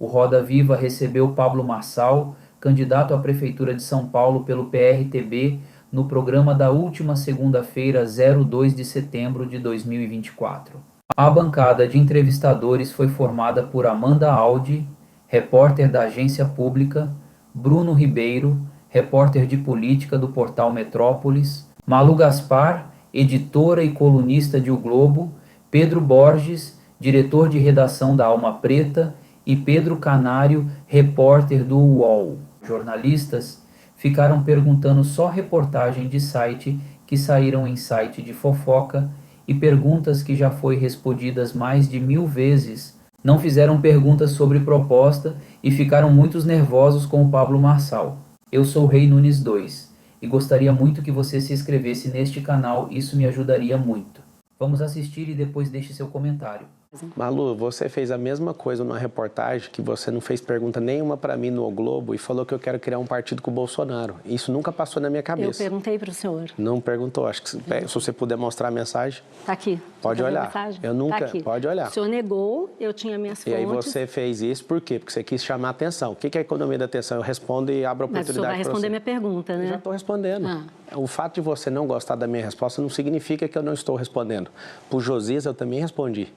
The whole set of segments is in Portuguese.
O Roda Viva recebeu Pablo Marçal, candidato à Prefeitura de São Paulo pelo PRTB, no programa da última segunda-feira, 2 de setembro de 2024. A bancada de entrevistadores foi formada por Amanda Aldi, repórter da Agência Pública, Bruno Ribeiro, repórter de política do portal Metrópolis, Malu Gaspar, editora e colunista de O Globo, Pedro Borges, diretor de redação da Alma Preta, e Pedro Canário, repórter do UOL. Jornalistas ficaram perguntando só reportagem de site que saíram em site de fofoca e perguntas que já foi respondidas mais de 1000 vezes. Não fizeram perguntas sobre proposta e ficaram muito nervosos com o Pablo Marçal. Eu sou o Rei Nunes 2 e gostaria muito que você se inscrevesse neste canal, isso me ajudaria muito. Vamos assistir e depois deixe seu comentário. Malu, você fez a mesma coisa numa reportagem que você não fez pergunta nenhuma para mim no O Globo e falou que eu quero criar um partido com o Bolsonaro. Isso nunca passou na minha cabeça. Eu perguntei para o senhor. Não perguntou. Acho que se você puder mostrar a mensagem. Está aqui. Pode olhar. Eu nunca. Tá aqui. Pode olhar. O senhor negou, eu tinha minhas fontes. E aí você fez isso por quê? Porque você quis chamar a atenção. O que é a economia da atenção? Eu respondo e abro a oportunidade para você. Mas o senhor vai responder minha pergunta, né? Eu já estou respondendo. O fato de você não gostar da minha resposta não significa que eu não estou respondendo. Para o Josias, eu também respondi.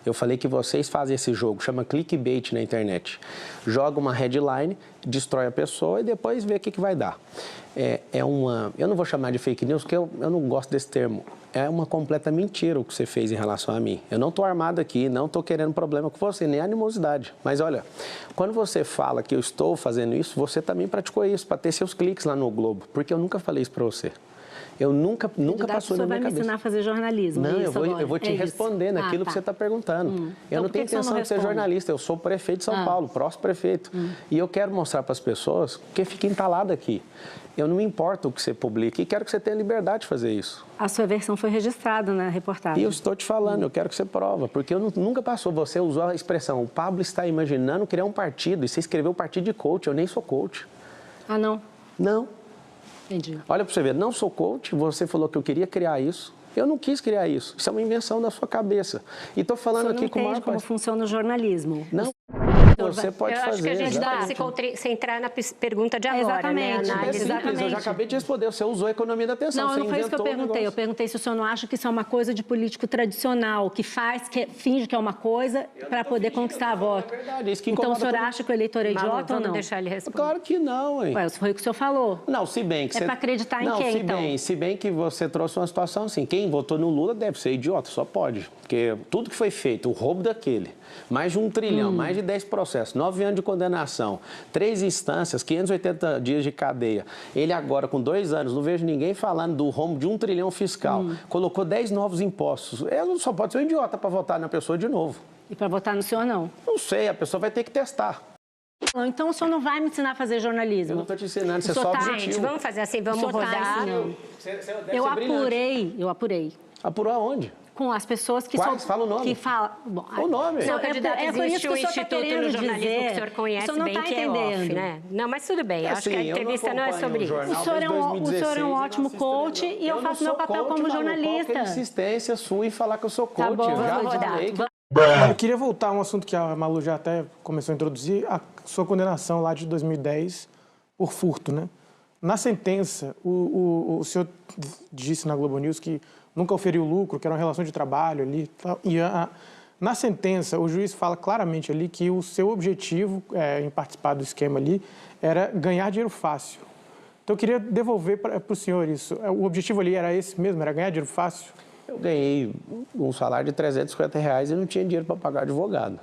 Eu falei que vocês fazem esse jogo, chama clickbait na internet. Joga uma headline, destrói a pessoa e depois vê o que vai dar. Eu não vou chamar de fake news, porque eu não gosto desse termo. É uma completa mentira o que você fez em relação a mim. Eu não estou armado aqui, não estou querendo problema com você, nem animosidade. Mas olha, quando você fala que eu estou fazendo isso, você também praticou isso, para ter seus cliques lá no Globo. Porque eu nunca falei isso para você. Eu nunca passou na minha cabeça. Você vai me ensinar a fazer jornalismo? Não, eu vou te responder naquilo que você está perguntando. Eu não tenho intenção de ser jornalista, eu sou prefeito de São Paulo, próximo prefeito. E eu quero mostrar para as pessoas que fica entalado aqui. Eu não me importo o que você publica e quero que você tenha liberdade de fazer isso. A sua versão foi registrada na reportagem. E eu estou te falando, eu quero que você prova, porque nunca passou. Você usou a expressão, o Pablo está imaginando criar um partido, e você escreveu o partido de coach, eu nem sou coach. Ah, não? Não. Entendi. Olha para você ver, não sou coach, você falou que eu queria criar isso. Eu não quis criar isso. Isso é uma invenção da sua cabeça. E estou falando aqui com o maior... como funciona o jornalismo. Não. Você pode fazer. Eu acho que a gente deve se concentrar na pergunta de agora, exatamente, né? Exatamente. Eu já acabei de responder. Você usou a economia da atenção. Não foi isso que eu perguntei. Eu perguntei se o senhor não acha que isso é uma coisa de político tradicional, que finge que é uma coisa para poder conquistar voto. É verdade. Isso que então o senhor acha que o eleitor é idiota ou não? Deixar ele responder. Claro que não, hein? Ué, foi o que o senhor falou. Não, se bem que É para acreditar em quem, então? Se bem que você trouxe uma situação assim. Quem votou no Lula deve ser idiota, só pode. Porque tudo que foi feito, o roubo daquele, mais de 1 trilhão, mais de 10 processos, 9 anos de condenação, 3 instâncias, 580 dias de cadeia. Ele agora, com 2 anos, não vejo ninguém falando do rombo de 1 trilhão fiscal. Colocou 10 novos impostos. Ele só pode ser um idiota para votar na pessoa de novo. E para votar no senhor, não? Não sei, a pessoa vai ter que testar. Então o senhor não vai me ensinar a fazer jornalismo? Eu não estou te ensinando, você só objetivo. Gente, vamos fazer assim, vamos rodar. Eu apurei. Apurou aonde? Com as pessoas que Quais? são... Fala o nome. Que fala... Bom, o nome. Não, candidato, existe um instituto no jornalismo que o senhor conhece bem, que é off, né? Não, mas tudo bem, acho que a entrevista não é sobre isso. O senhor é um ótimo coach e eu faço meu papel como jornalista. Qual é a insistência sua em falar que eu sou coach? Tá bom, eu já falei. Eu queria voltar a um assunto que a Malu já até começou a introduzir, a sua condenação lá de 2010 por furto, né? Na sentença, o senhor disse na Globo News que nunca oferiu lucro, que era uma relação de trabalho ali. E na sentença, o juiz fala claramente ali que o seu objetivo em participar do esquema ali era ganhar dinheiro fácil. Então, eu queria devolver para o senhor isso. O objetivo ali era esse mesmo, era ganhar dinheiro fácil? Eu ganhei um salário de R$350 e não tinha dinheiro para pagar advogado.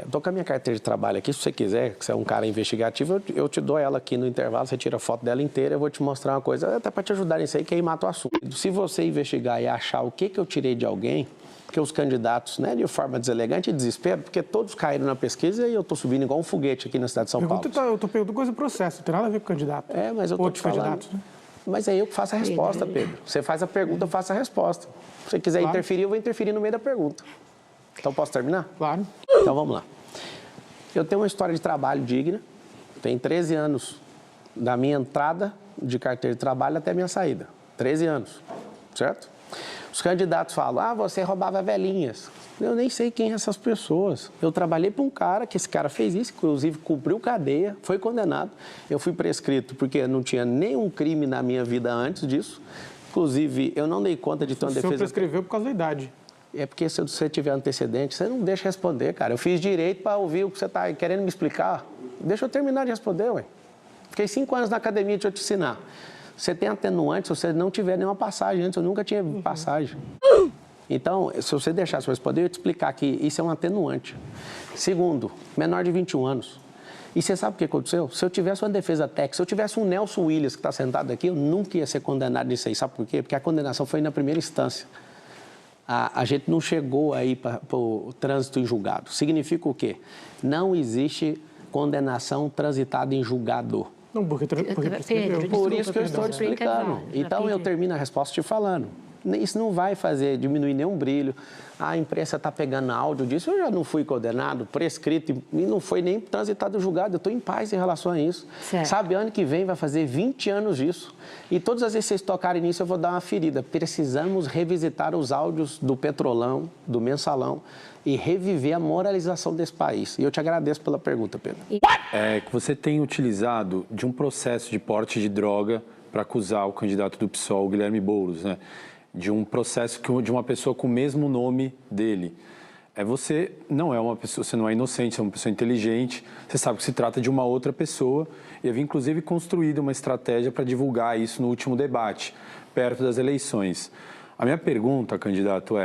Estou com a minha carteira de trabalho aqui, se você quiser, que você é um cara investigativo, eu te dou ela aqui no intervalo, você tira a foto dela inteira, eu vou te mostrar uma coisa, até para te ajudar nisso aí, que aí mata o assunto. Se você investigar e achar o que eu tirei de alguém, porque os candidatos, né, de forma deselegante e desespero, porque todos caíram na pesquisa e eu estou subindo igual um foguete aqui na cidade de São Paulo. Eu estou perguntando coisa do processo, não tem nada a ver com o candidato. Mas eu estou te falando. Candidatos, né? Mas é eu que faço a resposta, Pedro. Você faz a pergunta, eu faço a resposta. Se você quiser interferir, eu vou interferir no meio da pergunta. Então, posso terminar? Claro. Então, vamos lá. Eu tenho uma história de trabalho digna. Tem 13 anos da minha entrada de carteira de trabalho até a minha saída. 13 anos, certo? Os candidatos falam, você roubava velhinhas. Eu nem sei quem são essas pessoas. Eu trabalhei para um cara, que esse cara fez isso, inclusive cumpriu cadeia, foi condenado. Eu fui prescrito porque não tinha nenhum crime na minha vida antes disso. Inclusive, eu não dei conta de ter uma defesa... O senhor prescreveu por causa da idade. É porque se você tiver antecedente, você não deixa responder, cara. Eu fiz direito para ouvir o que você está querendo me explicar. Deixa eu terminar de responder, ué. Fiquei 5 anos na academia de eu te ensinar. Você tem atenuante se você não tiver nenhuma passagem antes. Eu nunca tinha passagem. Então, se você deixasse eu responder, eu ia te explicar que isso é um atenuante. Segundo, menor de 21 anos. E você sabe o que aconteceu? Se eu tivesse uma defesa técnica, se eu tivesse um Nelson Williams que está sentado aqui, eu nunca ia ser condenado nisso aí. Sabe por quê? Porque a condenação foi na primeira instância. A gente não chegou aí para o trânsito em julgado. Significa o quê? Não existe condenação transitada em julgado. Não, porque por isso que eu estou te explicando. Então, eu termino a resposta te falando. Isso não vai diminuir nenhum brilho. A imprensa está pegando áudio disso. Eu já não fui condenado, prescrito, e não foi nem transitado em julgado. Eu estou em paz em relação a isso. Certo. Sabe, ano que vem vai fazer 20 anos disso. E todas as vezes que vocês tocarem nisso, eu vou dar uma ferida. Precisamos revisitar os áudios do Petrolão, do Mensalão, e reviver a moralização desse país. E eu te agradeço pela pergunta, Pedro. Que você tem utilizado de um processo de porte de droga para acusar o candidato do PSOL, o Guilherme Boulos, né? De um processo de uma pessoa com o mesmo nome dele. Você não é uma pessoa, você não é inocente, você é uma pessoa inteligente, você sabe que se trata de uma outra pessoa e havia inclusive construído uma estratégia para divulgar isso no último debate, perto das eleições. A minha pergunta, candidato,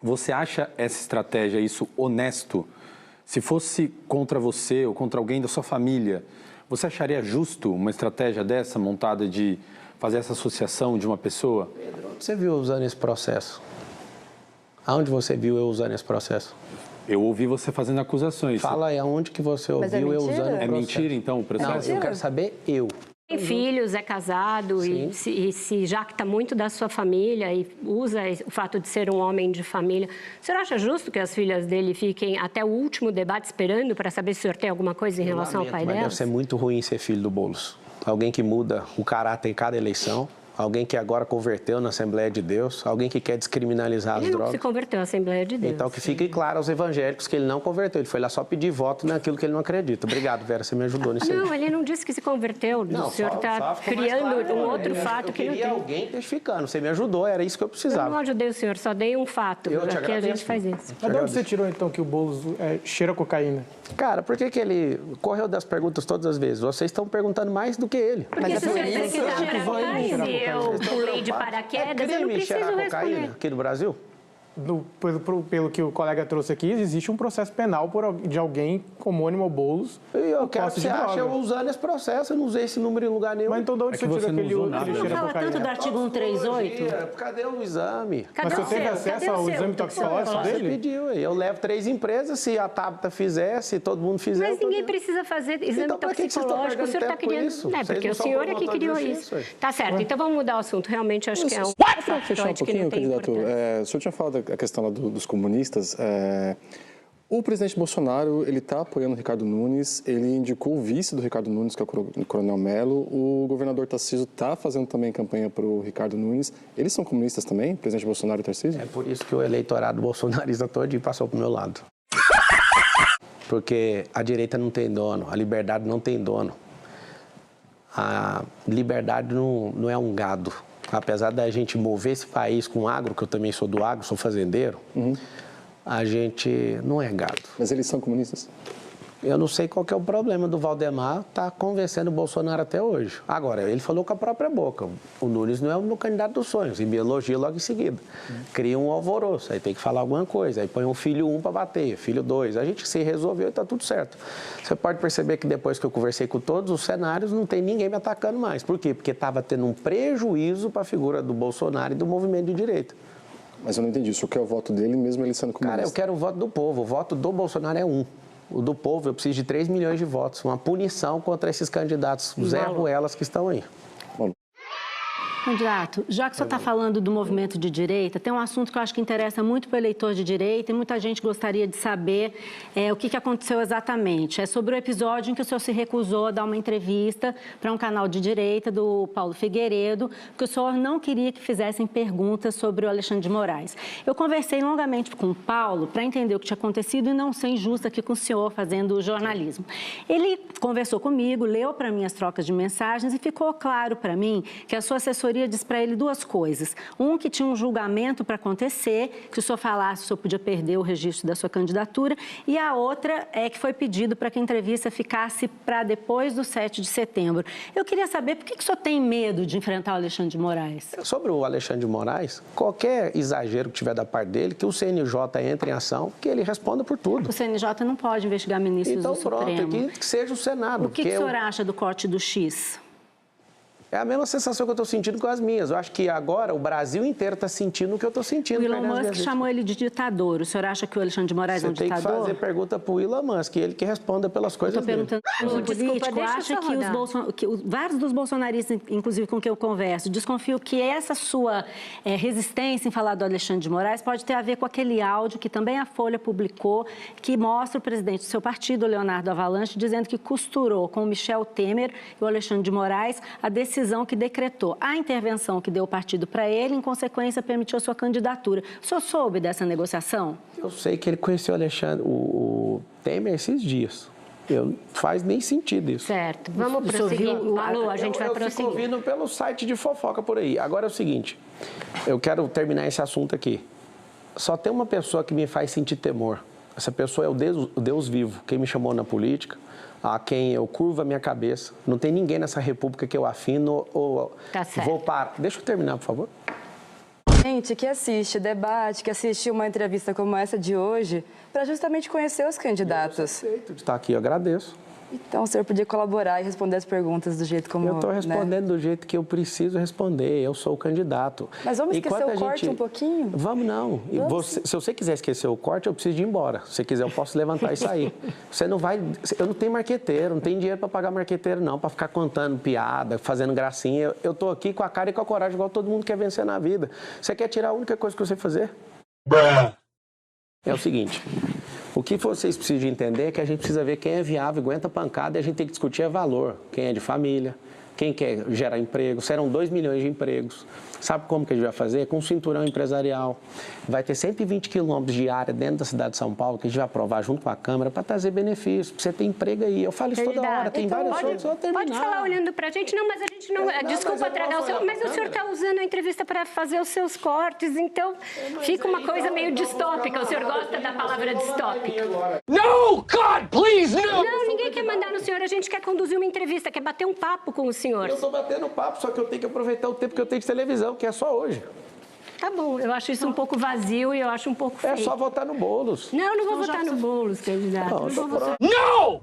você acha essa estratégia, isso honesto? Se fosse contra você ou contra alguém da sua família, você acharia justo uma estratégia dessa montada de fazer essa associação de uma pessoa? Pedro, onde você viu eu usando esse processo? Aonde você viu eu usando esse processo? Eu ouvi você fazendo acusações. Fala aí, aonde que você ouviu eu usando o processo? É mentira, então, o processo? Não, eu quero saber eu. Tem filhos, é casado e se jacta muito da sua família e usa o fato de ser um homem de família. O senhor acha justo que as filhas dele fiquem até o último debate esperando para saber se o senhor tem alguma coisa em relação ao pai mas delas? deve ser muito ruim ser filho do Boulos. Alguém que muda o caráter em cada eleição, alguém que agora converteu na Assembleia de Deus, alguém que quer descriminalizar as drogas. Ele não se converteu à Assembleia de Deus. Então, que fique claro aos evangélicos que ele não converteu, ele foi lá só pedir voto naquilo que ele não acredita. Obrigado, Vera, você me ajudou nisso aí. Não, ele não disse que se converteu. O senhor está criando um outro fato que não tem. Eu queria alguém testificando, você me ajudou, era isso que eu precisava. Eu não ajudei o senhor, só dei um fato. Aqui a gente faz isso. Mas de onde você tirou, então, que o Boulos cheira cocaína? Cara, por que ele correu das perguntas todas as vezes? Vocês estão perguntando mais do que ele. Porque se eu pulei de paraquedas, eu não preciso responder. Aqui no Brasil? Pelo que o colega trouxe aqui, existe um processo penal de alguém homônimo ao Boulos. Eu quero que você ache eu usando esse processo, eu não usei esse número em lugar nenhum. Mas então de onde você tirou aquele cheiro Não fala tanto do artigo 138? Cadê o exame? Mas você teve acesso ao exame toxicológico dele? Você pediu, eu levo 3 empresas, se a Tabata fizer, se todo mundo fizer... Mas ninguém precisa fazer exame toxicológico, o senhor está criando... Porque o senhor é que criou isso. Tá certo, então vamos mudar o assunto, realmente acho que é um... Só fechar um pouquinho, candidato, o senhor tinha falado a questão lá dos comunistas. O presidente Bolsonaro, ele está apoiando o Ricardo Nunes, ele indicou o vice do Ricardo Nunes, que é o Coronel Mello. O governador Tarcísio está fazendo também campanha para o Ricardo Nunes. Eles são comunistas também, o presidente Bolsonaro e Tarcísio? É por isso que o eleitorado bolsonarista todinho passou para o meu lado. Porque a direita não tem dono, a liberdade não tem dono. A liberdade não é um gado. Apesar da gente mover esse país com agro, que eu também sou do agro, sou fazendeiro, a gente não é gado. Mas eles são comunistas? Eu não sei qual que é o problema do Valdemar estar convencendo o Bolsonaro até hoje. Agora, ele falou com a própria boca. O Nunes não é o meu candidato dos sonhos. E me elogia logo em seguida. Cria um alvoroço, aí tem que falar alguma coisa. Aí põe um filho 1 para bater, filho 2. A gente se resolveu e está tudo certo. Você pode perceber que depois que eu conversei com todos os cenários, não tem ninguém me atacando mais. Por quê? Porque estava tendo um prejuízo para a figura do Bolsonaro e do movimento de direita. Mas eu não entendi. O senhor quer o voto dele mesmo ele sendo comunista? Cara, eu quero o voto do povo. O voto do Bolsonaro é 1. O do povo, eu preciso de 3 milhões de votos. Uma punição contra esses candidatos Zé Ruelas que estão aí. Candidato, já que o senhor está falando do movimento de direita, tem um assunto que eu acho que interessa muito para o eleitor de direita e muita gente gostaria de saber o que aconteceu exatamente. É sobre o episódio em que o senhor se recusou a dar uma entrevista para um canal de direita do Paulo Figueiredo, porque o senhor não queria que fizessem perguntas sobre o Alexandre de Moraes. Eu conversei longamente com o Paulo para entender o que tinha acontecido e não ser injusta aqui com o senhor fazendo jornalismo. Ele conversou comigo, leu para mim as trocas de mensagens e ficou claro para mim que a sua assessoria disse para ele duas coisas. Um, que tinha um julgamento para acontecer, que o senhor falasse, o senhor podia perder o registro da sua candidatura. E a outra é que foi pedido para que a entrevista ficasse para depois do 7 de setembro. Eu queria saber por que o senhor tem medo de enfrentar o Alexandre de Moraes? Sobre o Alexandre de Moraes, qualquer exagero que tiver da parte dele, que o CNJ entre em ação, que ele responda por tudo. O CNJ não pode investigar ministros do Supremo. Então pronto, que seja o Senado. O que o senhor acha do corte do X? É a mesma sensação que eu estou sentindo com as minhas. Eu acho que agora o Brasil inteiro está sentindo o que eu estou sentindo. O Elon Musk chamou ele de ditador. O senhor acha que o Alexandre de Moraes é um ditador? Você tem que fazer pergunta para o Elon Musk, ele que responda pelas coisas dele. Eu estou perguntando para o político, acha que vários dos bolsonaristas, inclusive com quem eu converso, desconfiam que essa sua resistência em falar do Alexandre de Moraes pode ter a ver com aquele áudio que também a Folha publicou, que mostra o presidente do seu partido, Leonardo Avalanche, dizendo que costurou com o Michel Temer e o Alexandre de Moraes a decisão que decretou a intervenção que deu o partido para ele, em consequência, permitiu a sua candidatura. O senhor soube dessa negociação? Eu sei que ele conheceu o Temer esses dias. Faz nem sentido isso. Certo. Vamos prosseguir. Malu, a gente vai prosseguir. Eu fico ouvindo pelo site de fofoca por aí. Agora é o seguinte, eu quero terminar esse assunto aqui. Só tem uma pessoa que me faz sentir temor. Essa pessoa é o Deus vivo, quem me chamou na política, a quem eu curvo a minha cabeça. Não tem ninguém nessa república que eu afino ou vou parar. Deixa eu terminar, por favor. Gente que assiste debate, que assiste uma entrevista como essa de hoje, para justamente conhecer os candidatos. Eu aceito de estar aqui, eu agradeço. Então, o senhor podia colaborar e responder as perguntas do jeito como... Eu estou respondendo do jeito que eu preciso responder, eu sou o candidato. Mas vamos esquecer o corte um pouquinho? Vamos não. Se você quiser esquecer o corte, eu preciso de ir embora. Se você quiser, eu posso levantar e sair. Você não vai... Eu não tenho marqueteiro, não tenho dinheiro para pagar marqueteiro não, para ficar contando piada, fazendo gracinha. Eu estou aqui com a cara e com a coragem, igual todo mundo quer vencer na vida. Você quer tirar a única coisa que você fazer? É o seguinte... O que vocês precisam entender é que a gente precisa ver quem é viável, aguenta pancada, e a gente tem que discutir valor. Quem é de família, quem quer gerar emprego. Serão 2 milhões de empregos. Sabe como que a gente vai fazer? Com um cinturão empresarial. Vai ter 120 quilômetros de área dentro da cidade de São Paulo, que a gente vai aprovar junto com a Câmara para trazer benefícios, para você ter emprego aí. Eu falo isso toda hora, tem então, vários outros. Pode falar olhando para a gente, não, mas a gente não... desculpa tragar o seu... Mas o senhor está usando a entrevista para fazer os seus cortes, então fica uma coisa meio distópica. O senhor gosta da palavra distópica? No, God, please, no! Não, ninguém quer mandar no senhor, a gente quer conduzir uma entrevista, quer bater um papo com o senhor. Eu estou batendo papo, só que eu tenho que aproveitar o tempo que eu tenho de televisão, que é só hoje. Tá bom, eu acho isso um pouco vazio e eu acho um pouco feio. É só votar no Boulos. Não, eu não vou votar no Boulos, candidato. Não!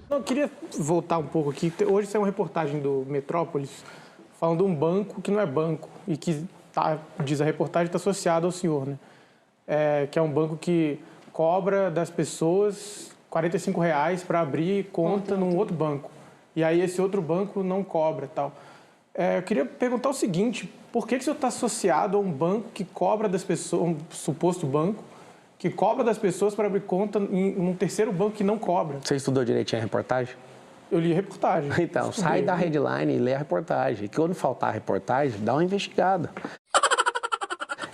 Eu queria voltar um pouco aqui. Hoje saiu uma reportagem do Metrópolis falando de um banco que não é banco e que, diz a reportagem, está associado ao senhor, né? Que é um banco que cobra das pessoas R$45 para abrir conta num outro banco. E aí esse outro banco não cobra e tal. Eu queria perguntar o seguinte, por que o senhor está associado a um banco que cobra das pessoas, um suposto banco, que cobra das pessoas para abrir conta em um terceiro banco que não cobra? Você estudou direitinho a reportagem? Eu li a reportagem. Então, sai da headline e lê a reportagem. Que quando faltar a reportagem, dá uma investigada.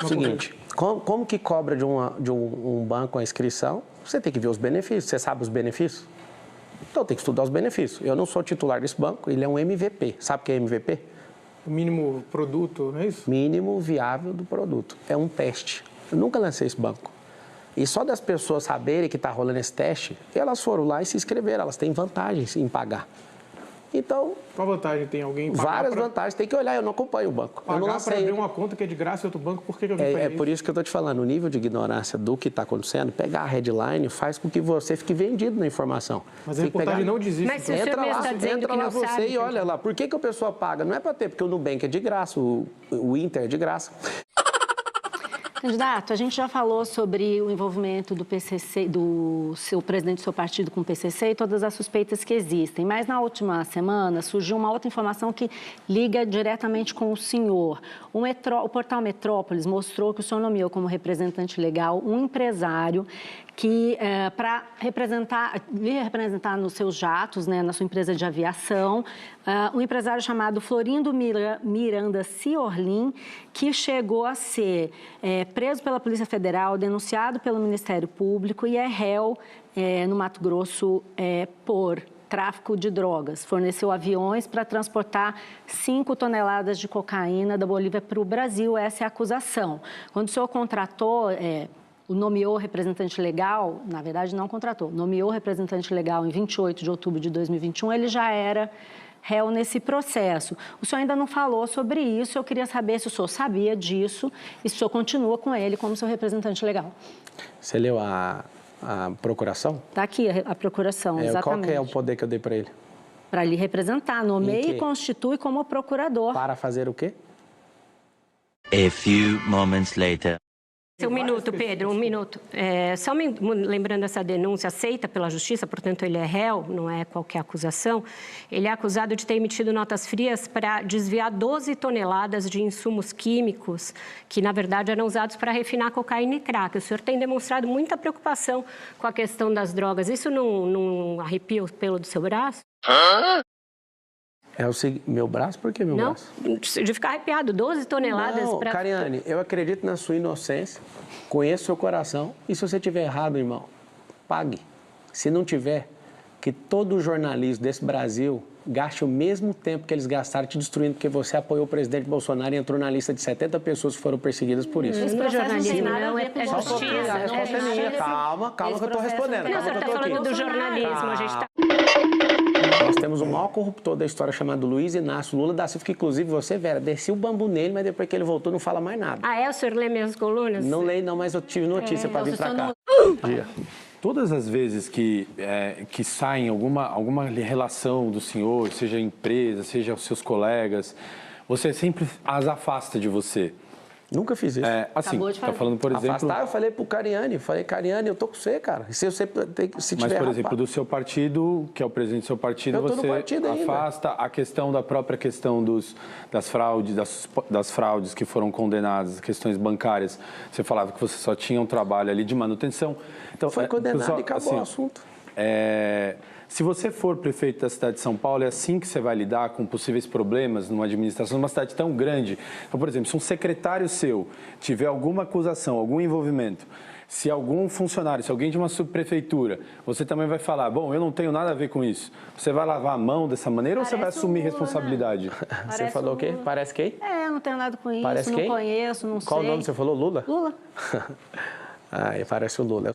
Seguinte, como que cobra de um banco a inscrição? Você tem que ver os benefícios. Você sabe os benefícios? Então, tem que estudar os benefícios. Eu não sou titular desse banco, ele é um MVP. Sabe o que é MVP? O mínimo produto, não é isso? Mínimo viável do produto. É um teste. Eu nunca lancei esse banco. E só das pessoas saberem que está rolando esse teste, elas foram lá e se inscreveram. Elas têm vantagens em pagar. Então... Qual vantagem tem alguém? Várias vantagens. Tem que olhar, eu não acompanho o banco. Pagar eu não para abrir uma conta que é de graça em outro banco, por que alguém faz isso? É por isso que eu estou te falando, o nível de ignorância do que está acontecendo, pegar a headline faz com que você fique vendido na informação. Mas a reportagem não diz isso. Mas se o senhor mesmo está dizendo que não você sabe, e olha lá, por que a pessoa paga? Não é para ter, porque o Nubank é de graça, o Inter é de graça. Candidato, a gente já falou sobre o envolvimento do PCC, do seu presidente do seu partido com o PCC e todas as suspeitas que existem. Mas na última semana surgiu uma outra informação que liga diretamente com o senhor. O portal Metrópolis mostrou que o senhor nomeou como representante legal um empresário que, para vir representar nos seus jatos, né, na sua empresa de aviação, um empresário chamado Florindo Miranda Ciorlim, que chegou a ser preso pela Polícia Federal, denunciado pelo Ministério Público e é réu no Mato Grosso por tráfico de drogas. Forneceu aviões para transportar 5 toneladas de cocaína da Bolívia para o Brasil. Essa é a acusação. Quando o senhor contratou... nomeou representante legal, na verdade não contratou, nomeou representante legal em 28 de outubro de 2021, ele já era réu nesse processo. O senhor ainda não falou sobre isso, eu queria saber se o senhor sabia disso e se o senhor continua com ele como seu representante legal. Você leu a procuração? Está aqui a procuração, exatamente. Qual que é o poder que eu dei para ele? Para lhe representar, nomeia e constitui como procurador. Para fazer o quê? A few moments later. Um minuto, Pedro, um minuto. Só me lembrando essa denúncia aceita pela Justiça, portanto, ele é réu, não é qualquer acusação. Ele é acusado de ter emitido notas frias para desviar 12 toneladas de insumos químicos que, na verdade, eram usados para refinar cocaína e crack. O senhor tem demonstrado muita preocupação com a questão das drogas. Isso não arrepia o pelo do seu braço? É o seguinte, meu braço? Por que meu braço? De ficar arrepiado, 12 toneladas para... Cariane, eu acredito na sua inocência, conheço seu coração, e se você tiver errado, irmão, pague. Se não tiver, que todo jornalismo desse Brasil gaste o mesmo tempo que eles gastaram te destruindo, porque você apoiou o presidente Bolsonaro e entrou na lista de 70 pessoas que foram perseguidas por isso. Esse jornalismo não é justiça. A resposta é minha. Calma que eu estou respondendo. Não, o senhor está falando do jornalismo, a gente está... Nós temos o maior corruptor da história chamado Luiz Inácio Lula da Silva, que inclusive você, Vera, desci o bambu nele, mas depois que ele voltou não fala mais nada. O senhor lê minhas colunas? Não leio não, mas eu tive notícia para vir para cá. Todas as vezes que saem alguma relação do senhor, seja a empresa, seja os seus colegas, você sempre as afasta de você. Nunca fiz isso. Assim, tá falando, por exemplo... Afastar, eu falei pro Cariane, eu tô com você, cara. Se você se tiver... Mas, por exemplo, do seu partido, que é o presidente do seu partido, você afasta a questão da própria questão das fraudes que foram condenadas, questões bancárias. Você falava que você só tinha um trabalho ali de manutenção. Então, foi condenado e acabou o assunto. Se você for prefeito da cidade de São Paulo, é assim que você vai lidar com possíveis problemas numa administração de uma cidade tão grande. Então, por exemplo, se um secretário seu tiver alguma acusação, algum envolvimento, se algum funcionário, se alguém de uma subprefeitura, você também vai falar, bom, eu não tenho nada a ver com isso. Você vai lavar a mão dessa maneira ou você vai assumir responsabilidade? Você falou o quê? Parece quem? Eu não tenho nada com isso, Parece não quem? conheço, não sei. Qual o nome você falou? Lula? Lula. Parece o Lula.